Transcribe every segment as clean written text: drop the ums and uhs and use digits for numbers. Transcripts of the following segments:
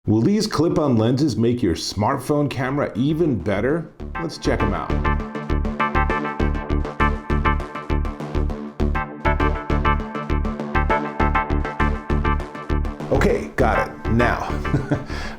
Will these clip-on lenses make your smartphone camera even better? Let's check them out. Okay, got it. Now,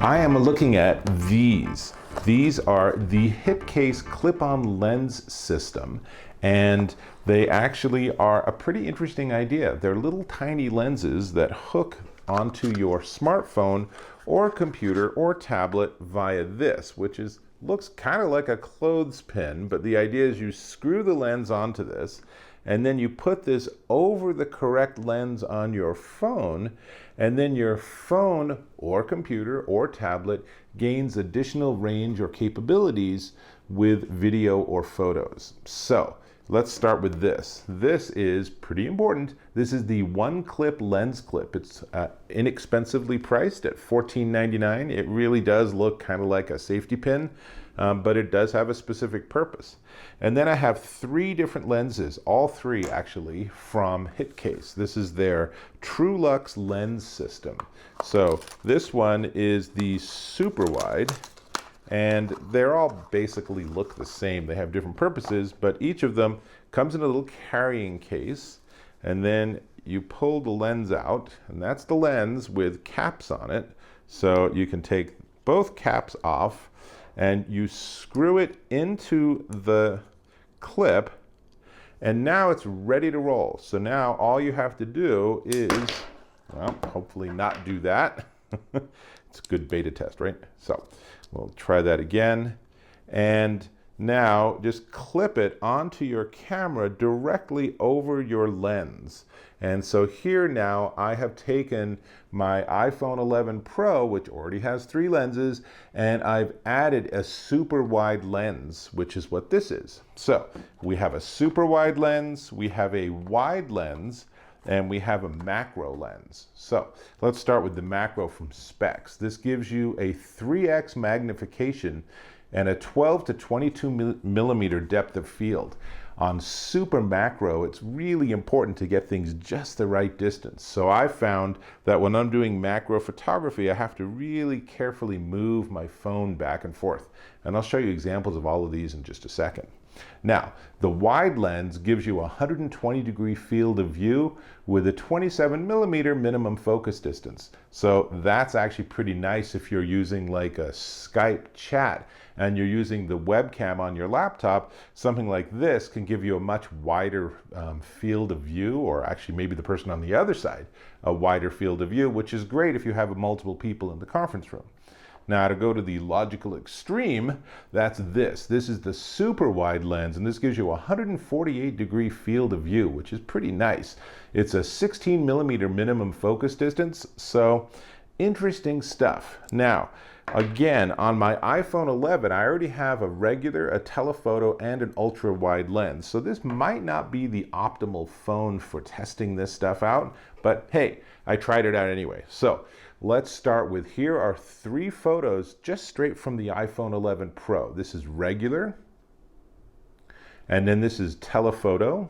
I am looking at these. These are the HITCASE clip-on lens system, and they actually are a pretty interesting idea. They're little tiny lenses that hook onto your smartphone or computer or tablet via this, which looks kind of like a clothespin, but the idea is you screw the lens onto this, and then you put this over the correct lens on your phone, and then your phone or computer or tablet gains additional range or capabilities with video or photos. So let's start with this. This is pretty important. This is the one clip lens clip. It's inexpensively priced at $14.99. It really does look kind of like a safety pin, but it does have a specific purpose. And then I have three different lenses, all three actually, from HITCASE. This is their TrueLux lens system. So this one is the super wide, and they're all basically look the same. They have different purposes, but each of them comes in a little carrying case, and then you pull the lens out, and that's the lens with caps on it. So you can take both caps off, and you screw it into the clip, and now it's ready to roll. So now all you have to do is, well, hopefully not do that. It's a good beta test, right? So we'll try that again. And now just clip it onto your camera directly over your lens. And so here now I have taken my iPhone 11 Pro, which already has three lenses, and I've added a super wide lens, which is what this is. So we have a super wide lens, we have a wide lens, and we have a macro lens. So let's start with the macro from Specs. This gives you a 3x magnification and a 12 to 22 millimeter depth of field. On super macro, it's really important to get things just the right distance. So I found that when I'm doing macro photography, I have to really carefully move my phone back and forth. And I'll show you examples of all of these in just a second. Now, the wide lens gives you a 120-degree field of view with a 27 millimeter minimum focus distance. So that's actually pretty nice if you're using like a Skype chat and you're using the webcam on your laptop. Something like this can give you a much wider field of view, or actually maybe the person on the other side, a wider field of view, which is great if you have multiple people in the conference room. Now to go to the logical extreme, that's this. This is the super wide lens, and this gives you a 148-degree field of view, which is pretty nice. It's a 16 millimeter minimum focus distance, so interesting stuff. Now, again, on my iPhone 11, I already have a regular, a telephoto, and an ultra wide lens. So this might not be the optimal phone for testing this stuff out, but hey, I tried it out anyway. So let's start with, here are three photos just straight from the iPhone 11 Pro. This is regular, and then this is telephoto,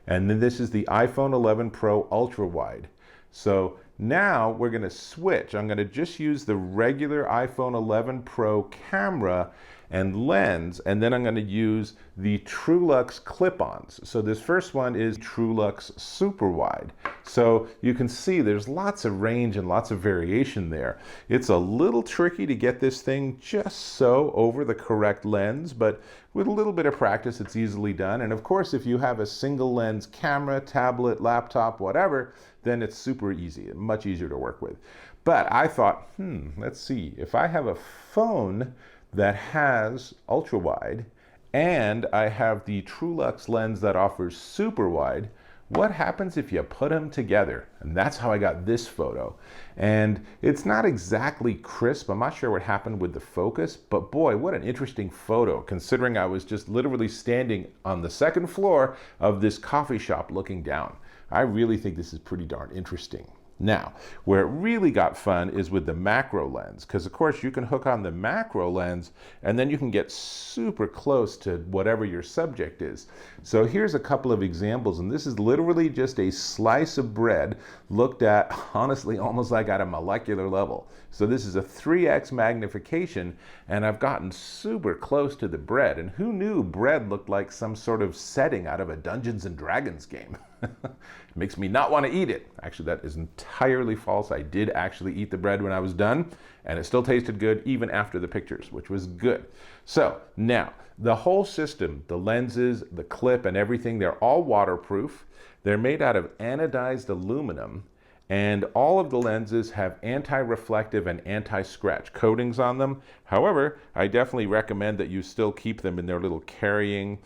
and then this is the iPhone 11 Pro ultra wide. So now we're going to switch. I'm going to just use the regular iPhone 11 Pro camera and lens, and then I'm going to use the TrueLux clip-ons. So this first one is TrueLux super wide. So you can see there's lots of range and lots of variation there. It's a little tricky to get this thing just so over the correct lens, but with a little bit of practice, it's easily done. And of course, if you have a single lens camera, tablet, laptop, whatever, then it's super easy, much easier to work with. But I thought, let's see, if I have a phone that has ultra wide and I have the TrueLux lens that offers super wide, what happens if you put them together? And that's how I got this photo. And it's not exactly crisp. I'm not sure what happened with the focus, but boy, what an interesting photo, considering I was just literally standing on the second floor of this coffee shop looking down. I really think this is pretty darn interesting. Now, where it really got fun is with the macro lens, because of course you can hook on the macro lens and then you can get super close to whatever your subject is. So here's a couple of examples, and this is literally just a slice of bread looked at, honestly, almost like at a molecular level. So this is a 3x magnification, and I've gotten super close to the bread. And who knew bread looked like some sort of setting out of a Dungeons and Dragons game? It makes me not want to eat it. Actually, that is entirely false. I did actually eat the bread when I was done, and it still tasted good even after the pictures, which was good. So now, the whole system, the lenses, the clip, and everything, they're all waterproof. They're made out of anodized aluminum, and all of the lenses have anti-reflective and anti-scratch coatings on them. However, I definitely recommend that you still keep them in their little carrying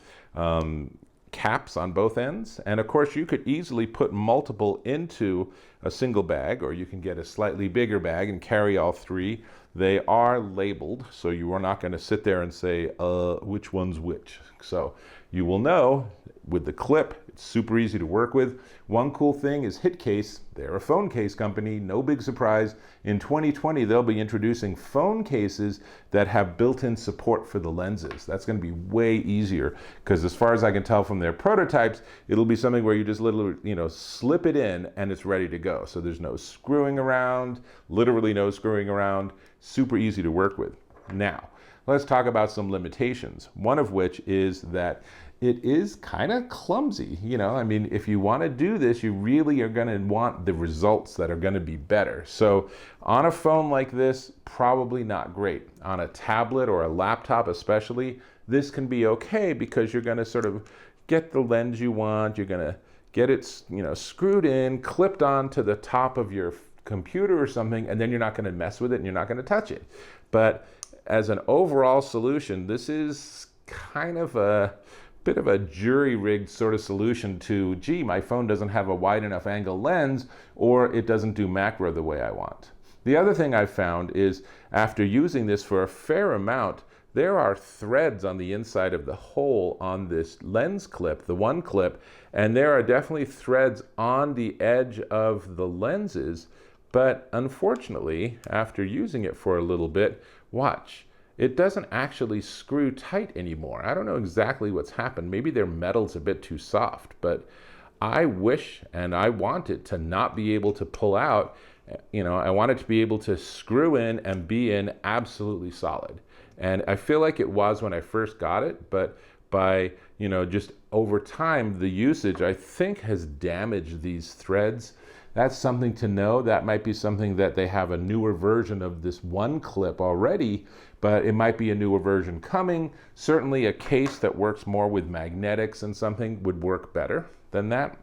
caps on both ends. And of course, you could easily put multiple into a single bag, or you can get a slightly bigger bag and carry all three. They are labeled, so you are not going to sit there and say, which one's which. So you will know with the clip. It's super easy to work with. One cool thing is HITCASE. They're a phone case company. No big surprise. In 2020, they'll be introducing phone cases that have built-in support for the lenses. That's going to be way easier, because as far as I can tell from their prototypes, it'll be something where you just literally, slip it in and it's ready to go. So there's no screwing around, literally no screwing around. Super easy to work with. Now, let's talk about some limitations. One of which is that it is kind of clumsy. I mean, if you want to do this, you really are going to want the results that are going to be better. So on a phone like this, probably not great. On a tablet or a laptop especially, this can be okay, because you're going to sort of get the lens you want. You're going to get it, screwed in, clipped onto the top of your computer or something, and then you're not going to mess with it and you're not going to touch it. But as an overall solution, this is kind of a bit of a jury-rigged sort of solution to, gee, my phone doesn't have a wide enough angle lens, or it doesn't do macro the way I want. The other thing I've found is, after using this for a fair amount, there are threads on the inside of the hole on this lens clip, the one clip, and there are definitely threads on the edge of the lenses. But unfortunately, after using it for a little bit, watch, it doesn't actually screw tight anymore. I don't know exactly what's happened. Maybe their metal's a bit too soft, but I wish and I want it to not be able to pull out. I want it to be able to screw in and be in absolutely solid. And I feel like it was when I first got it, but by, just over time, the usage, I think, has damaged these threads. That's something to know. That might be something that they have a newer version of this one clip already, but it might be a newer version coming. Certainly a case that works more with magnetics and something would work better than that.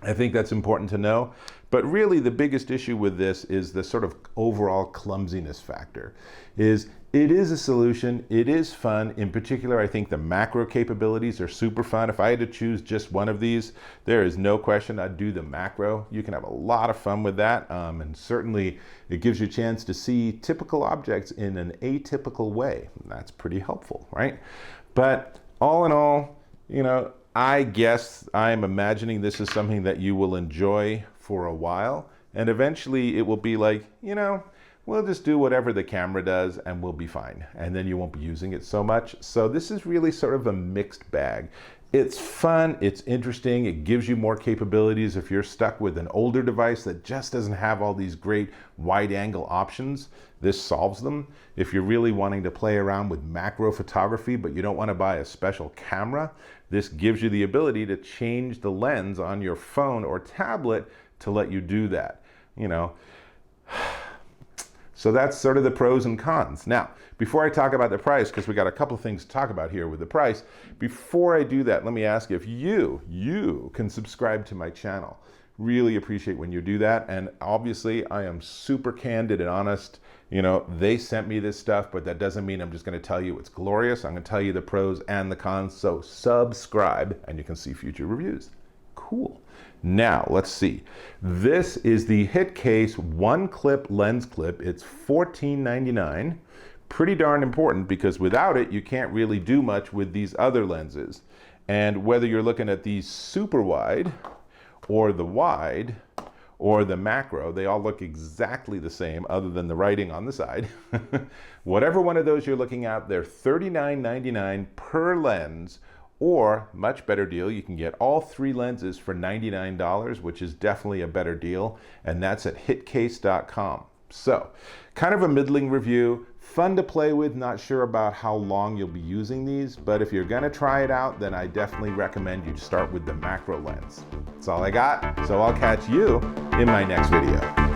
I think that's important to know. But really the biggest issue with this is the sort of overall clumsiness factor. It is a solution, it is fun. In particular, I think the macro capabilities are super fun. If I had to choose just one of these, there is no question I'd do the macro. You can have a lot of fun with that, and certainly it gives you a chance to see typical objects in an atypical way. That's pretty helpful, right? But all in all, I guess I'm imagining this is something that you will enjoy for a while, and eventually it will be like, we'll just do whatever the camera does and we'll be fine. And then you won't be using it so much. So this is really sort of a mixed bag. It's fun, it's interesting, it gives you more capabilities if you're stuck with an older device that just doesn't have all these great wide angle options. This solves them. If you're really wanting to play around with macro photography, but you don't want to buy a special camera, this gives you the ability to change the lens on your phone or tablet to let you do that, So that's sort of the pros and cons. Now, before I talk about the price, because we got a couple of things to talk about here with the price, before I do that, let me ask you if you can subscribe to my channel. Really appreciate when you do that. And obviously I am super candid and honest. They sent me this stuff, but that doesn't mean I'm just going to tell you it's glorious. I'm going to tell you the pros and the cons. So subscribe and you can see future reviews. Cool. Now let's see. This is the HITCASE one clip lens clip. It's $14.99. Pretty darn important, because without it you can't really do much with these other lenses. And whether you're looking at these super wide or the wide or the macro. They all look exactly the same other than the writing on the side. Whatever one of those you're looking at, they're $39.99 per lens, or much better deal, you can get all 3 lenses for $99, which is definitely a better deal, and that's at HITCASE.com. So, kind of a middling review, fun to play with, not sure about how long you'll be using these, but if you're gonna try it out, then I definitely recommend you start with the macro lens. That's all I got, so I'll catch you in my next video.